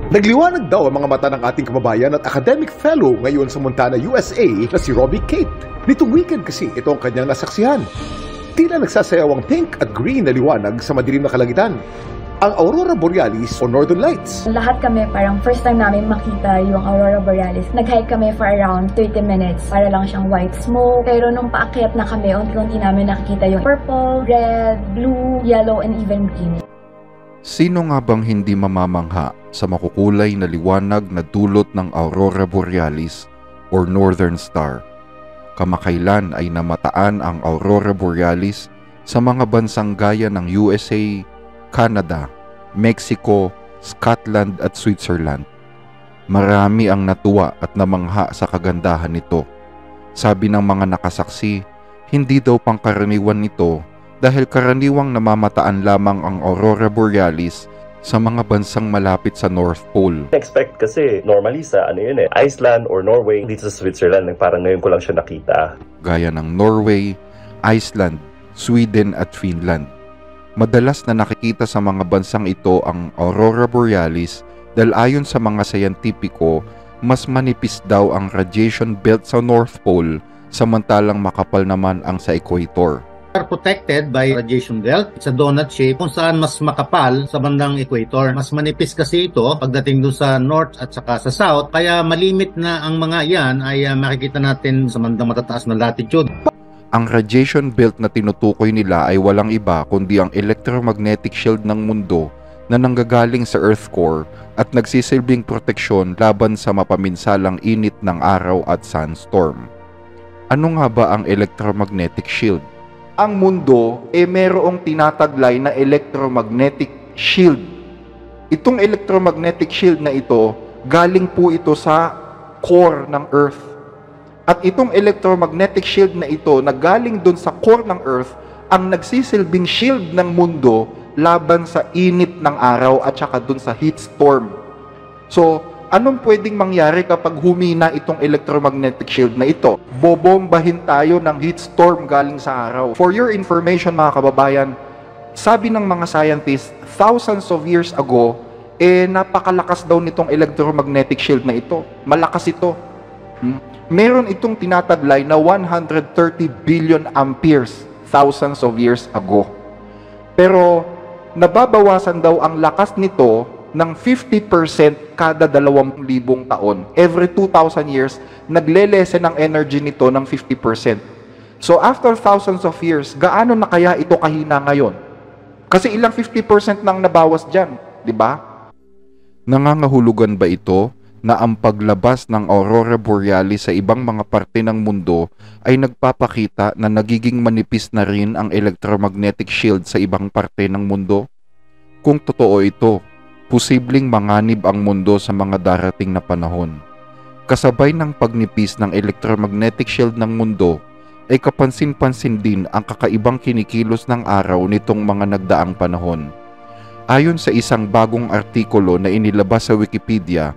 Nagliwanag daw ang mga mata ng ating kababayan at academic fellow ngayon sa Montana, USA na si Robbie Kate. Nitong weekend kasi ito ang kanyang nasaksihan. Tila nagsasayaw ang pink at green na liwanag sa madilim na kalangitan. Ang Aurora Borealis o Northern Lights. Lahat kami parang first time namin makita yung Aurora Borealis. Nag-hike kami for around 30 minutes para lang siyang white smoke. Pero nung paakyat na kami, unti-unti namin nakikita yung purple, red, blue, yellow, and even green. Sino nga bang hindi mamamangha sa makukulay na liwanag na dulot ng Aurora Borealis or Northern Star? Kamakailan ay namataan ang Aurora Borealis sa mga bansang gaya ng USA, Canada, Mexico, Scotland at Switzerland. Marami ang natuwa at namangha sa kagandahan nito. Sabi ng mga nakasaksi, hindi daw pangkaraniwan nito dahil karaniwang namamataan lamang ang Aurora Borealis sa mga bansang malapit sa North Pole. Expect kasi normally sa Iceland or Norway, dito sa Switzerland, parang ngayon ko lang siya nakita. Gaya ng Norway, Iceland, Sweden at Finland. Madalas na nakikita sa mga bansang ito ang Aurora Borealis dahil ayon sa mga sayantipiko, mas manipis daw ang radiation belt sa North Pole samantalang makapal naman ang sa equator. Are protected by radiation belt. It's a donut shape kung saan mas makapal sa bandang equator. Mas manipis kasi ito pagdating doon sa north at saka sa south. Kaya malimit na ang mga yan ay makikita natin sa bandang matataas na latitude. Ang radiation belt na tinutukoy nila ay walang iba kundi ang electromagnetic shield ng mundo na nanggagaling sa Earth core at nagsisilbing proteksyon laban sa mapaminsalang init ng araw at sunstorm. Ano nga ba ang electromagnetic shield? Ang mundo mayroong tinataglay na electromagnetic shield. Itong electromagnetic shield na ito, galing po ito sa core ng Earth. At itong electromagnetic shield na ito na galing dun sa core ng Earth, ang nagsisilbing shield ng mundo laban sa init ng araw at saka dun sa heat storm. So, anong pwedeng mangyari kapag humina itong electromagnetic shield na ito? Bobombahin tayo ng heat storm galing sa araw. For your information mga kababayan, sabi ng mga scientists, thousands of years ago, napakalakas daw nitong electromagnetic shield na ito. Malakas ito. Meron itong tinataglay na 130 billion amperes thousands of years ago. Pero nababawasan daw ang lakas nito ng 50% kada 20,000 taon. Every 2,000 years, nagle-lessen ang energy nito ng 50%. So after thousands of years, gaano na kaya ito kahina ngayon? Kasi ilang 50% nang nabawas dyan, di ba? Nangangahulugan ba ito na ang paglabas ng Aurora Borealis sa ibang mga parte ng mundo ay nagpapakita na nagiging manipis na rin ang electromagnetic shield sa ibang parte ng mundo? Kung totoo ito, posibleng manganib ang mundo sa mga darating na panahon. Kasabay ng pagnipis ng electromagnetic shield ng mundo, ay kapansin-pansin din ang kakaibang kinikilos ng araw nitong mga nagdaang panahon. Ayon sa isang bagong artikulo na inilabas sa Wikipedia,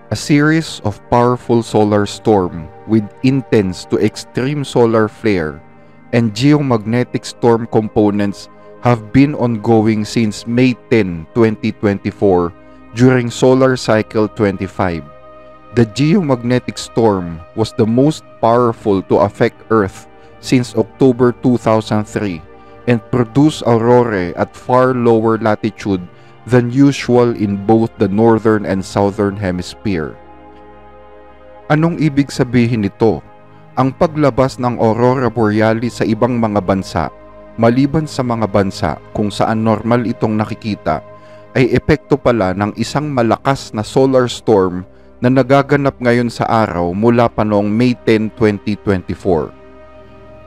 a series of powerful solar storm with intense to extreme solar flare and geomagnetic storm components have been ongoing since May 10, 2024 during solar cycle 25. The geomagnetic storm was the most powerful to affect Earth since October 2003 and produced aurorae at far lower latitude than usual in both the northern and southern hemisphere. Anong ibig sabihin nito? Ang paglabas ng Aurora Borealis sa ibang mga bansa maliban sa mga bansa kung saan normal itong nakikita, ay epekto pala ng isang malakas na solar storm na nagaganap ngayon sa araw mula pa noong May 10, 2024.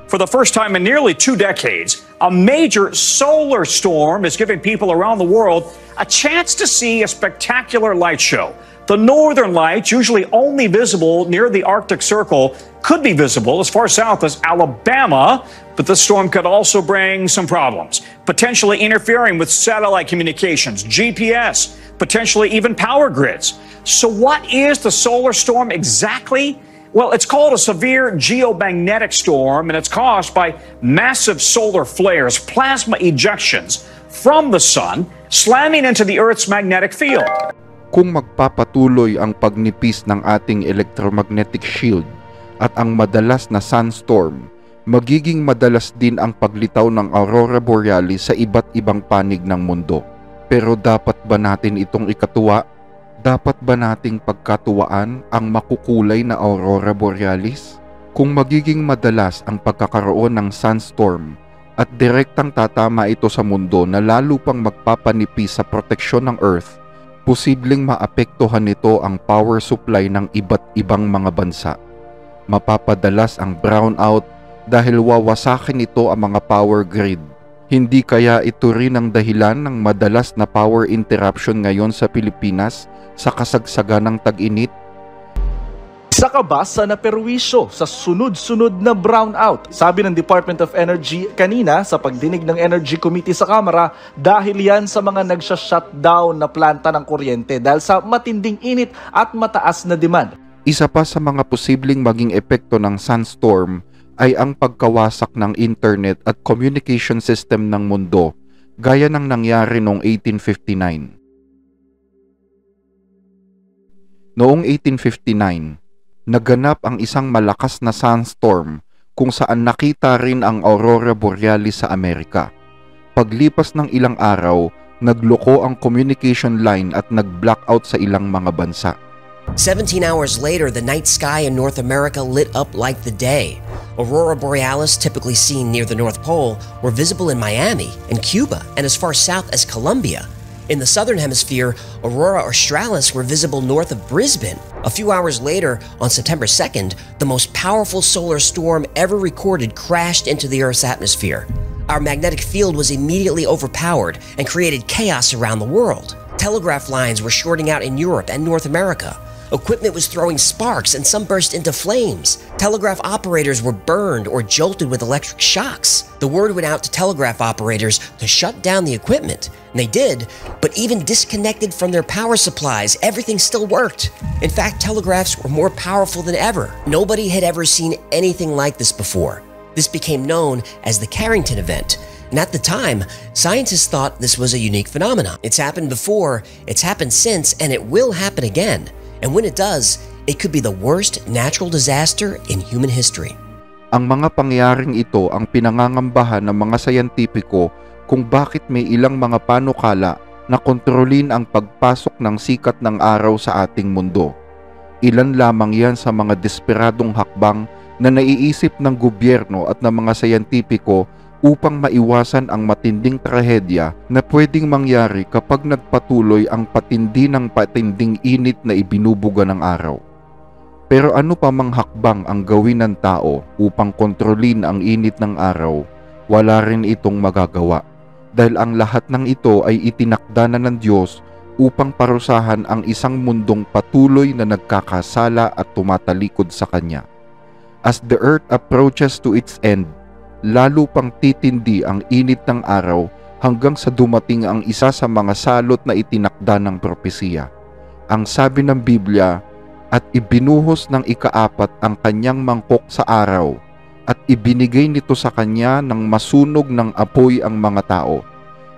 For the first time in nearly 2 decades, a major solar storm is giving people around the world a chance to see a spectacular light show. The northern lights, usually only visible near the Arctic Circle, could be visible as far south as Alabama, but the storm could also bring some problems, potentially interfering with satellite communications, GPS, potentially even power grids. So what is the solar storm exactly? Well, it's called a severe geomagnetic storm, and it's caused by massive solar flares, plasma ejections from the sun, slamming into the Earth's magnetic field. Kung magpapatuloy ang pagnipis ng ating electromagnetic shield at ang madalas na sunstorm, magiging madalas din ang paglitaw ng aurora borealis sa iba't ibang panig ng mundo. Pero dapat ba natin itong ikatuwa? Dapat ba nating pagkatuwaan ang makukulay na aurora borealis? Kung magiging madalas ang pagkakaroon ng sunstorm at direktang tatama ito sa mundo na lalo pang magpapanipis sa proteksyon ng Earth, posibleng maapektuhan nito ang power supply ng iba't ibang mga bansa. Mapapadalas ang brownout dahil wawasakin ito ang mga power grid. Hindi kaya ito rin ang dahilan ng madalas na power interruption ngayon sa Pilipinas sa kasagsagan ng tag-init? Isa ka ba sa naperwisyo sa sunod-sunod na brownout? Sabi ng Department of Energy kanina sa pagdinig ng Energy Committee sa Kamara, dahil yan sa mga nagsha-shutdown na planta ng kuryente dahil sa matinding init at mataas na demand. Isa pa sa mga posibleng maging epekto ng sunstorm ay ang pagkawasak ng internet at communication system ng mundo, gaya ng nangyari noong 1859. Noong 1859, naganap ang isang malakas na sunstorm kung saan nakita rin ang aurora borealis sa Amerika. Paglipas ng ilang araw, nagloko ang communication line at nag-blackout sa ilang mga bansa. 17 hours later, the night sky in North America lit up like the day. Aurora borealis, typically seen near the North Pole, were visible in Miami and Cuba and as far south as Colombia. In the southern hemisphere, aurora australis were visible north of Brisbane. A few hours later, on September 2nd, the most powerful solar storm ever recorded crashed into the Earth's atmosphere. Our magnetic field was immediately overpowered and created chaos around the world. Telegraph lines were shorting out in Europe and North America. Equipment was throwing sparks and some burst into flames. Telegraph operators were burned or jolted with electric shocks. The word went out to telegraph operators to shut down the equipment, and they did, but even disconnected from their power supplies, everything still worked. In fact, telegraphs were more powerful than ever. Nobody had ever seen anything like this before. This became known as the Carrington event. And at the time, scientists thought this was a unique phenomenon. It's happened before, it's happened since, and it will happen again. And when it does, it could be the worst natural disaster in human history. Ang mga pangyayaring ito ang pinangangambahan ng mga sayantipiko kung bakit may ilang mga panukala na kontrolin ang pagpasok ng sikat ng araw sa ating mundo. Ilan lamang yan sa mga desperadong hakbang na naiisip ng gobyerno at ng mga sayantipiko upang maiwasan ang matinding trahedya na pwedeng mangyari kapag nagpatuloy ang patinding init na ibinubuga ng araw. Pero ano pa mang hakbang ang gawin ng tao upang kontrolin ang init ng araw, wala rin itong magagawa dahil ang lahat ng ito ay itinakda na ng Diyos upang parusahan ang isang mundong patuloy na nagkakasala at tumatalikod sa Kanya. As the earth approaches to its end, lalo pang titindi ang init ng araw hanggang sa dumating ang isa sa mga salot na itinakda ng propesiya. Ang sabi ng Biblia, at ibinuhos ng ikaapat ang kanyang mangkok sa araw, at ibinigay nito sa kanya ng masunog ng apoy ang mga tao.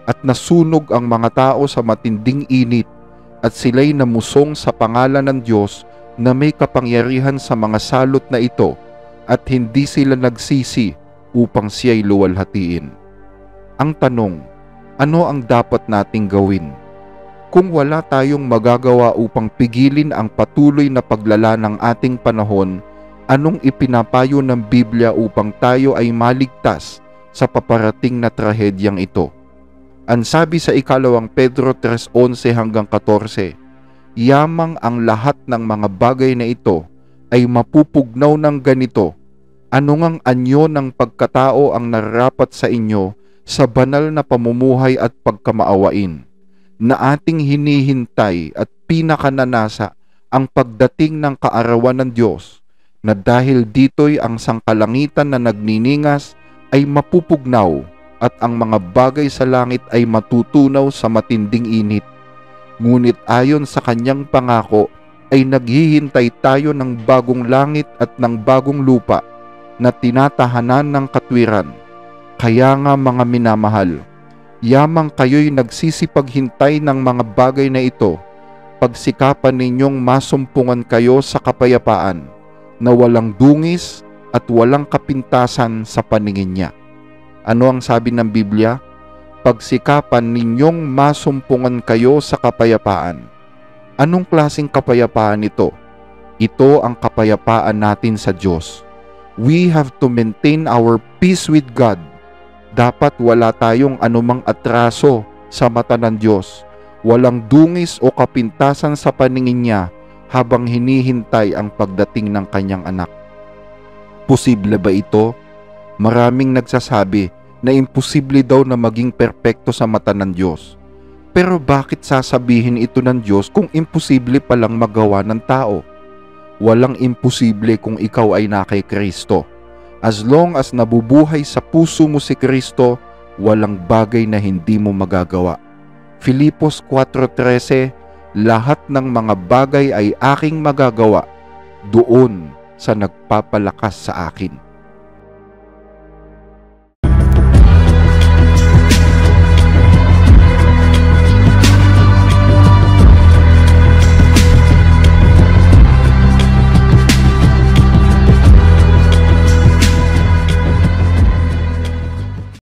At nasunog ang mga tao sa matinding init, at sila'y namusong sa pangalan ng Diyos na may kapangyarihan sa mga salot na ito, at hindi sila nagsisi upang siya'y luwalhatiin. Ang tanong, ano ang dapat nating gawin? Kung wala tayong magagawa upang pigilin ang patuloy na paglala ng ating panahon, anong ipinapayo ng Biblia upang tayo ay maligtas sa paparating na trahedyang ito? Ang sabi sa 2 Pedro 3:11 hanggang 14, yamang ang lahat ng mga bagay na ito ay mapupugnaw ng ganito. Ano ngang anyo ng pagkatao ang nararapat sa inyo sa banal na pamumuhay at pagkamaawain, na ating hinihintay at pinakananasa ang pagdating ng kaarawan ng Diyos, na dahil dito'y ang sangkalangitan na nagniningas ay mapupugnaw at ang mga bagay sa langit ay matutunaw sa matinding init. Ngunit ayon sa kanyang pangako ay naghihintay tayo ng bagong langit at ng bagong lupa na tinatahanan ng katwiran. Kaya nga mga minamahal, yamang kayo'y nagsisipaghintay ng mga bagay na ito, pagsikapan ninyong masumpungan kayo sa kapayapaan na walang dungis at walang kapintasan sa paningin niya. Ano ang sabi ng Biblia? Pagsikapan ninyong masumpungan kayo sa kapayapaan. Anong klaseng kapayapaan ito? Ito ang kapayapaan natin sa Diyos. We have to maintain our peace with God. Dapat wala tayong anumang atraso sa mata ng Diyos. Walang dungis o kapintasan sa paningin niya habang hinihintay ang pagdating ng kanyang anak. Posible ba ito? Maraming nagsasabi na imposible daw na maging perpekto sa mata ng Diyos. Pero bakit sasabihin ito ng Diyos kung imposible palang magawa ng tao? Walang imposible kung ikaw ay na kay Kristo. As long as nabubuhay sa puso mo si Kristo, walang bagay na hindi mo magagawa. Filipos 4:13, lahat ng mga bagay ay aking magagawa doon sa nagpapalakas sa akin.